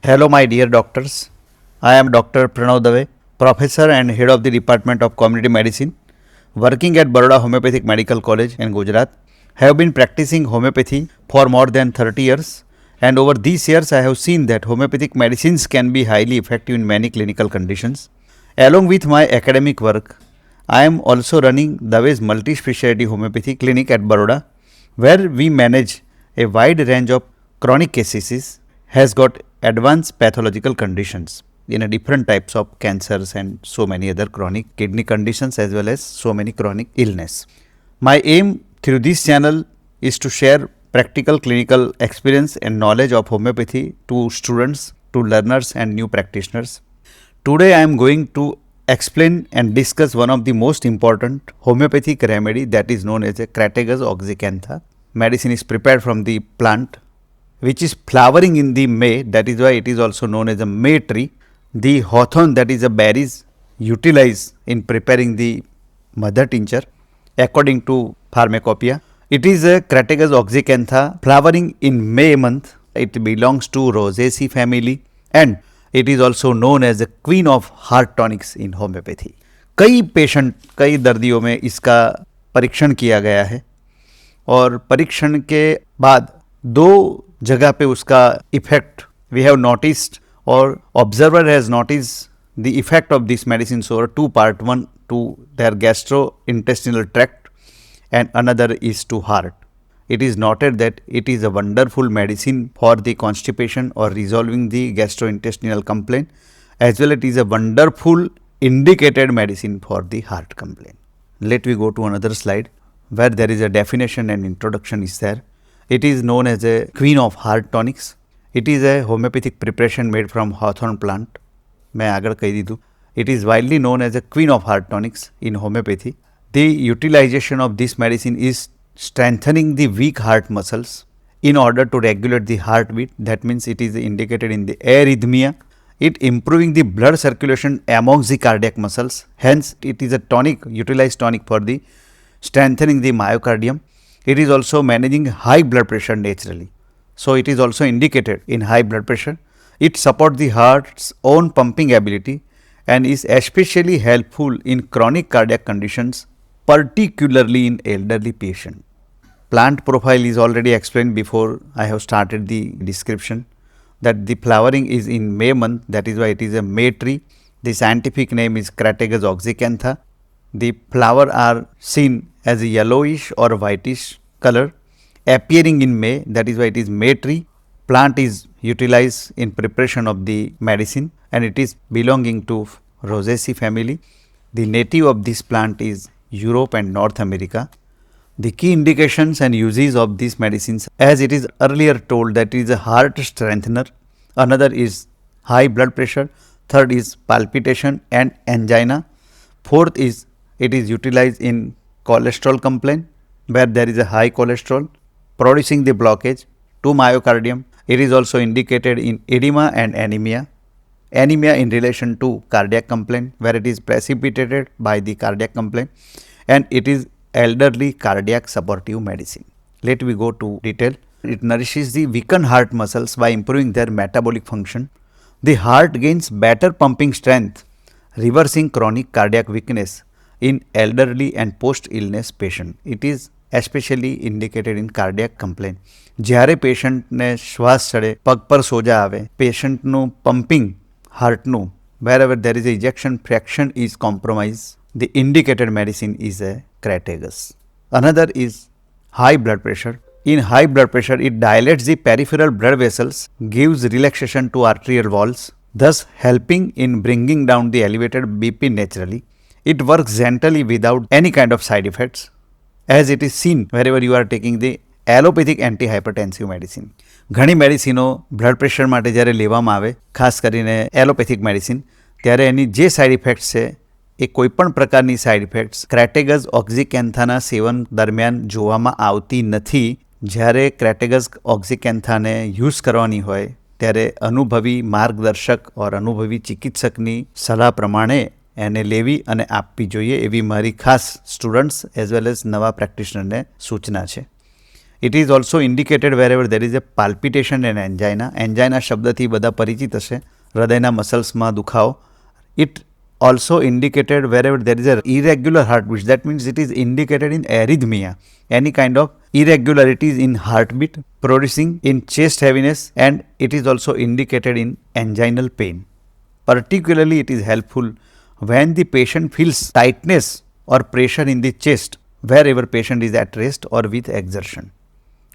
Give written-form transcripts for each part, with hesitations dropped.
Hello, my dear doctors. I am Dr. Pranav Dave, Professor and Head of the Department of Community Medicine, working at Baroda Homeopathic Medical College in Gujarat. Have been practicing homeopathy for more than 30 years, and over these years, I have seen that homeopathic medicines can be highly effective in many clinical conditions. Along with my academic work, I am also running Dave's multi-specialty homeopathy clinic at Baroda, where we manage a wide range of chronic cases, has got advanced pathological conditions in a different types of cancers and so many other chronic kidney conditions as well as so many chronic illness. My aim through this channel is to share practical clinical experience and knowledge of homeopathy to students, to learners and new practitioners. Today I am going to explain and discuss one of the most important homeopathic remedy that is known as a Crataegus oxyacantha. Medicine is prepared from the plant which is flowering in the May, that is why it is also known as a May tree. The hawthorn, that is a berries, utilized in preparing the mother tincture according to pharmacopoeia. It is a Crataegus oxyacantha flowering in May month. It belongs to Rosaceae family and it is also known as the queen of heart tonics in homeopathy. कई दर्दियों में इसका परीक्षण किया गया है और परीक्षण के बाद दो जगह पे उसका इफेक्ट वी हैव नोटिस्ड और observer has notice the effect of this medicine over two part, one to their gastrointestinal tract and another is to heart. It is noted that it is a wonderful medicine for the constipation or resolving the gastrointestinal complaint, as well it is a wonderful indicated medicine for the heart complaint. Let we go to another slide where there is a definition and introduction is there. It is known as a queen of heart tonics. It is a homeopathic preparation made from hawthorn plant. मैं आगे कह दी दूँ. It is widely known as a queen of heart tonics in homeopathy. The utilization of this medicine is strengthening the weak heart muscles in order to regulate the heartbeat. That means it is indicated in the arrhythmia. It improving the blood circulation amongst the cardiac muscles. Hence, it is a tonic, utilized tonic for the strengthening the myocardium. It is also managing high blood pressure naturally. So, it is also indicated in high blood pressure. It supports the heart's own pumping ability and is especially helpful in chronic cardiac conditions, particularly in elderly patients. Plant profile is already explained before I have started the description, that the flowering is in May month, that is why it is a May tree. The scientific name is Crataegus oxyacantha. The flower are seen as a yellowish or whitish color appearing in May, that is why it is May tree. Plant is utilized in preparation of the medicine and it is belonging to Rosaceae family. The native of this plant is Europe and North America. The key indications and uses of these medicines, as it is earlier told, that it is a heart strengthener, another is high blood pressure, third is palpitation and angina, fourth is it is utilized in cholesterol complaint where there is a high cholesterol producing the blockage to myocardium. It is also indicated in edema and anemia. Anemia in relation to cardiac complaint where it is precipitated by the cardiac complaint, and it is elderly cardiac supportive medicine. Let me go to detail. It nourishes the weakened heart muscles by improving their metabolic function. The heart gains better pumping strength, reversing chronic cardiac weakness in elderly and post-illness patient. It is especially indicated in cardiac complaint. જ્યારે પેશન્ટને શ્વાસ ચડે, પગ પર સોજા આવે, પેશન્ટનું pumping હાર્ટનું, wherever there is a ejection fraction is compromised, the indicated medicine is a Crataegus. Another is high blood pressure. In high blood pressure, it dilates the peripheral blood vessels, gives relaxation to arterial walls, thus helping in bringing down the elevated BP naturally. It works gently without any kind of side effects, as it is seen wherever you are taking the allopathic anti hypertensive medicine. ઘણી મેડિસિનો blood pressure માટે જ્યારે લેવામાં આવે, ખાસ કરીને allopathic medicine, ત્યારે એની જે સાઇડ ઇફેક્ટ્સ છે એ કોઈપણ પ્રકારની સાઇડ ઇફેક્ટ્સ ક્રેટેગસ ઓક્ઝીકેન્થાના સેવન દરમિયાન જોવામાં આવતી નથી. જ્યારે ક્રેટેગસ ઓક્ઝીકેન્થાને યુઝ કરવાની હોય ત્યારે અનુભવી માર્ગદર્શક ઓર અનુભવી ચિકિત્સકની સલાહ પ્રમાણે એને લેવી અને આપવી જોઈએ, એવી મારી ખાસ સ્ટુડન્ટ્સ એઝ વેલ એઝ નવા પ્રેક્ટિશનરને સૂચના છે. It is also indicated wherever there is a palpitation and angina. Angina શબ્દથી બધા પરિચિત હશે, હૃદયના મસલ્સમાં દુખાવો. It also indicated wherever there is a irregular heartbeat. That means it is indicated in arrhythmia, any kind of irregularities in heartbeat producing in chest heaviness, and it is also indicated in anginal pain. Particularly it is helpful when the patient feels tightness or pressure in the chest wherever patient is at rest or with exertion.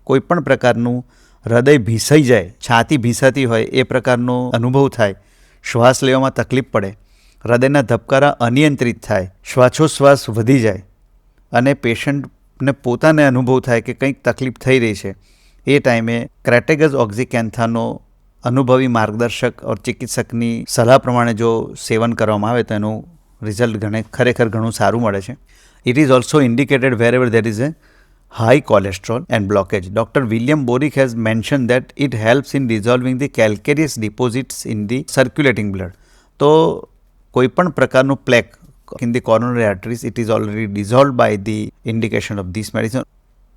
કોઈપણ પ્રકારનું હૃદય ભીસાઈ જાય, છાતી ભીસાતી હોય એ પ્રકારનો અનુભવ થાય, શ્વાસ લેવામાં તકલીફ પડે, હૃદયના ધબકારા અનિયંત્રિત થાય, શ્વાસોશ્વાસ વધી જાય અને પેશન્ટને પોતાને અનુભવ થાય કે કંઈક તકલીફ થઈ રહી છે, એ ટાઈમે ક્રેટેગસ ઓક્ઝીકેન્થાનો અનુભવી માર્ગદર્શક ઓર ચિકિત્સકની સલાહ પ્રમાણે જો સેવન કરવામાં આવે તો એનું રિઝલ્ટ ખરેખર ઘણું સારું મળે છે. It is also indicated wherever there is A high cholesterol and blockage. Dr. William Borick has mentioned that it helps in dissolving the calcareous deposits in the circulating blood. તો કોઈપણ પ્રકારનું plaque in the coronary arteries, it is already dissolved by the indication of this medicine.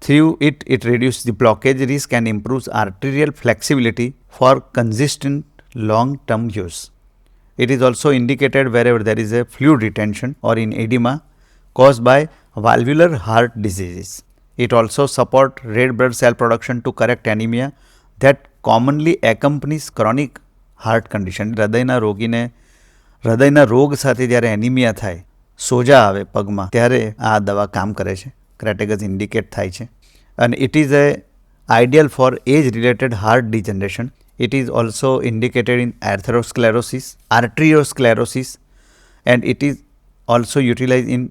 Through it, it reduces the blockage risk and improves arterial flexibility for consistent long-term use. It is also indicated wherever there is a fluid retention or in edema caused by valvular heart diseases. It also supports red blood cell production to correct anemia that commonly accompanies chronic heart condition. હૃદયના રોગ સાથે જ્યારે anaemia થાય, સોજા આવે પગમાં, ત્યારે આ દવા કામ કરે છે, ક્રેટેગસ ઇન્ડિકેટ થાય છે. અને it is a ideal for age related heart degeneration. It is also indicated in arteriosclerosis, and it is also utilized in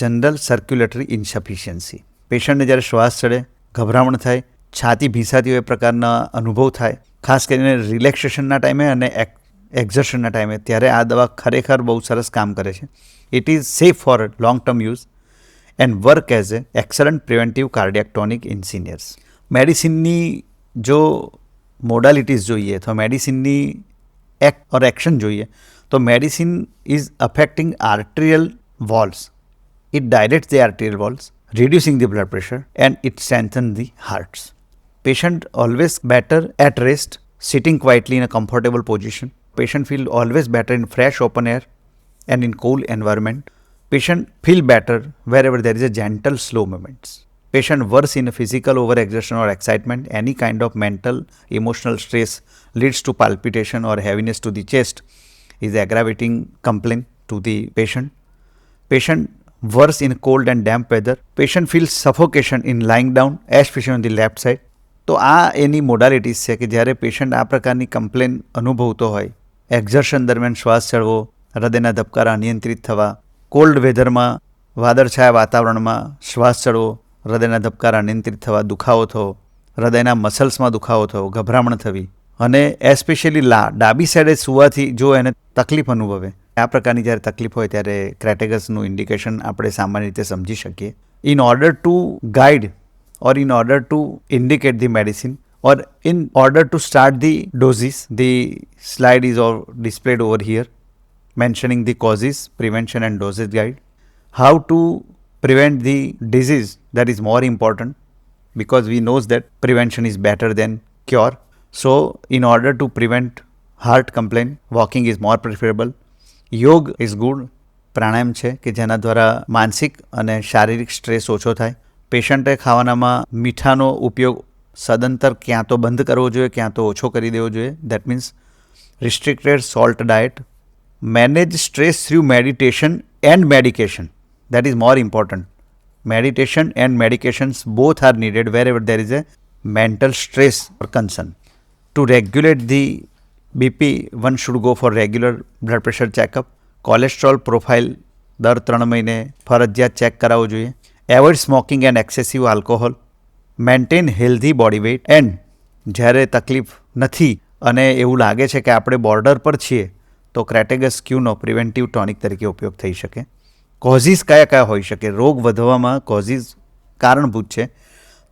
general circulatory insufficiency. પેશન્ટને જ્યારે શ્વાસ ચડે, ગભરામણ થાય, છાતી ભીસાતી હોય પ્રકારના અનુભવ થાય, ખાસ કરીને રિલેક્સેશનના ટાઈમે અને એક્ઝર્શનના ટાઈમે, ત્યારે આ દવા ખરેખર બહુ સરસ કામ કરે છે. It is safe for long term use and work as a excellent preventive cardiac tonic in seniors. મેડિસિનની જો મોડાલિટીઝ જોઈએ તો મેડિસિનની એક્શન જોઈએ તો medicine is affecting arterial walls. It directs the arterial walls, reducing the blood pressure, and it strengthens the hearts. Patient always better at rest, sitting quietly in a comfortable position. Patient feel always better in fresh open air and in cool environment. Patient feel better wherever there is a gentle slow movements. Patient worse in a physical overexertion or excitement. Any kind of mental emotional stress leads to palpitation or heaviness to the chest, is aggravating complaint to the patient. Patient worse in cold and damp weather. Patient feels suffocation in lying down, especially on the left side. તો આ એની મોડાલિટીઝ છે કે જ્યારે patient આ પ્રકારની complain અનુભવતો હોય, exertion દરમિયાન શ્વાસ ચડવો, હૃદયના ધબકારા અનિયંત્રિત થવા, કોલ્ડ વેધરમાં વાદળછાયા વાતાવરણમાં શ્વાસ ચડવો, હૃદયના ધબકારા અનિયંત્રિત થવા, દુખાવો થવો, હૃદયના મસલ્સમાં દુખાવો થવો, ગભરામણ થવી, અને એસ્પેશિયલી ડાબી સાઈડે સુવાથી જો એને તકલીફ અનુભવે, આ પ્રકારની જ્યારે તકલીફ હોય ત્યારે ક્રેટેગસનું ઇન્ડિકેશન આપણે સામાન્ય રીતે સમજી શકીએ. In order to guide or in order to indicate the medicine or in order to start the doses, the slide is all displayed over here mentioning the causes, prevention and dosage guide. How to prevent the disease, that is more important because we knows that prevention is better than cure. So in order to prevent heart complaint, walking is more preferable. યોગ is good. પ્રાણાયામ છે કે જેના દ્વારા માનસિક અને શારીરિક stress ઓછો થાય. પેશન્ટે ખાવાનામાં મીઠાનો ઉપયોગ સદંતર ક્યાં તો બંધ કરવો જોઈએ, ક્યાં તો ઓછો કરી દેવો જોઈએ. That means restricted salt diet. Manage stress through meditation and medication. That is more important. Meditation and medications both are needed wherever there is a mental stress or concern. To regulate the BP, one should go for regular blood pressure checkup. Cholesterol profile દર 3 મહિને ફરજિયાત check કરાવવું જોઈએ. Avoid smoking and excessive alcohol. Maintain healthy body weight. And જ્યારે તકલીફ નથી અને એવું લાગે છે કે આપણે બોર્ડર પર છીએ તો ક્રેટેગસ ક્યુનો પ્રિવેન્ટિવ ટોનિક તરીકે ઉપયોગ થઈ શકે. કોઝિસ કયા કયા હોઈ શકે? રોગ વધવામાં કોઝિસ કારણભૂત છે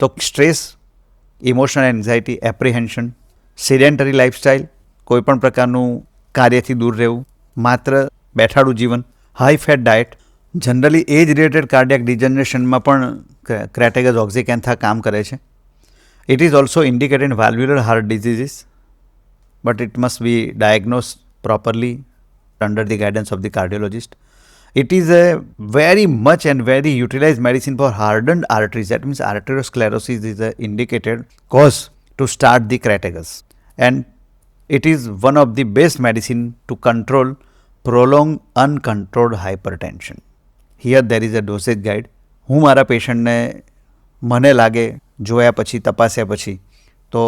તો stress, emotional anxiety, apprehension, sedentary lifestyle, કોઈપણ પ્રકારનું કાર્યથી દૂર રહેવું, માત્ર બેઠાડું જીવન, high fat diet. Generally age related cardiac ડિજનરેશનમાં પણ ક્રેટેગસ ઓક્ઝીકેન્થા કામ કરે છે. It is also indicated in valvular heart diseases, but it must be diagnosed properly under the guidance of the cardiologist. It is a very much and very utilized medicine for hardened arteries. That means arteriosclerosis is a indicated cause to start the cratagus. And it is one of the best medicine to control prolonged uncontrolled hypertension. Here there is a dosage guide. હું મારા પેશન્ટને મને લાગે જોયા પછી તપાસ્યા પછી તો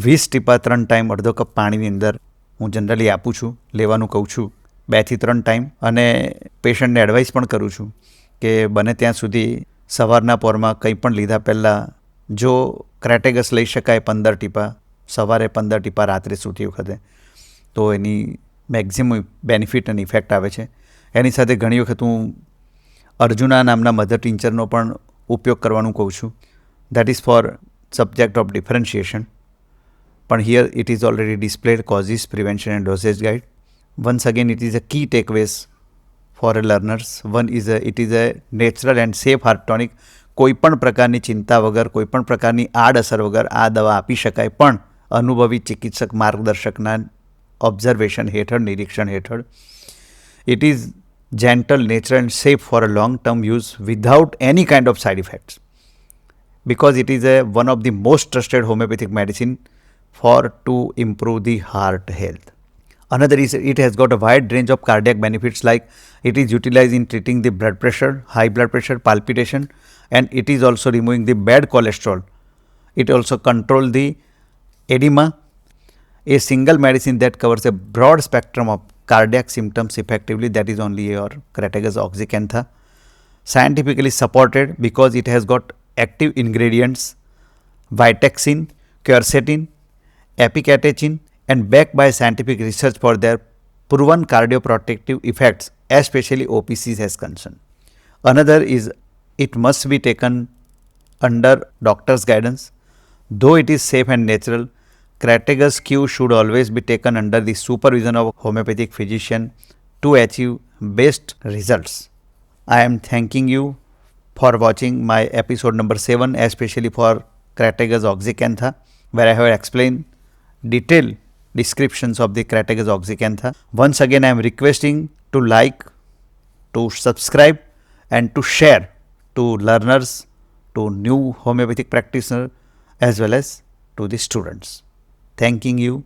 20 ટીપા 3 ટાઈમ અડધો કપ પાણીની અંદર હું જનરલી આપું છું, લેવાનું કહું છું 2 થી 3 ટાઈમ. અને પેશન્ટને એડવાઇસ પણ કરું છું કે બને ત્યાં સુધી સવારના પોરમાં કંઈ પણ લીધા પહેલાં જો ક્રેટેગસ લઈ શકાય 15 ટીપા, સવારે 15 ટીપા, રાત્રે સૂતી વખતે, તો એની મેક્ઝિમમ બેનિફિટ અને ઇફેક્ટ આવે છે. એની સાથે ઘણી વખત હું અર્જુના નામના મધર ટિંચરનો પણ ઉપયોગ કરવાનું કહું છું. That is for subject of differentiation. પણ here it is already displayed causes, prevention and dosage guide. Once again, it is a key takeaways for learners. One is it is a natural and safe heart tonic. કોઈપણ પ્રકારની ચિંતા વગર, કોઈપણ પ્રકારની આડઅસર વગર આ દવા આપી શકાય, પણ અનુભવી ચિકિત્સક માર્ગદર્શકના ઓબ્ઝર્વેશન હેઠળ, નિરીક્ષણ હેઠળ. It is gentle, natural and safe for a long-term use without any kind of side effects, because it is one of the most trusted homeopathic medicine for to improve the heart health. Another is it has got a wide range of cardiac benefits, like it is utilized in treating the blood pressure, high blood pressure, palpitation, and it is also removing the bad cholesterol. It also controls the edema, a single medicine that covers a broad spectrum of cardiac symptoms effectively. That is only your Crataegus oxycantha. Scientifically supported because it has got active ingredients Vitexin, Quercetin, Epicatechin, and backed by scientific research for their proven cardioprotective effects, especially OPCs as concerned. Another is it must be taken under doctor's guidance. Though it is safe and natural, Crataegus Q should always be taken under the supervision of a homeopathic physician to achieve best results. I am thanking you for watching my episode number 7, especially for Crataegus oxycantha, where I have explained detailed descriptions of the Crataegus oxycantha. Once again, I am requesting to like, to subscribe and to share to learners, to new homeopathic practitioners as well as to the students. Thanking you.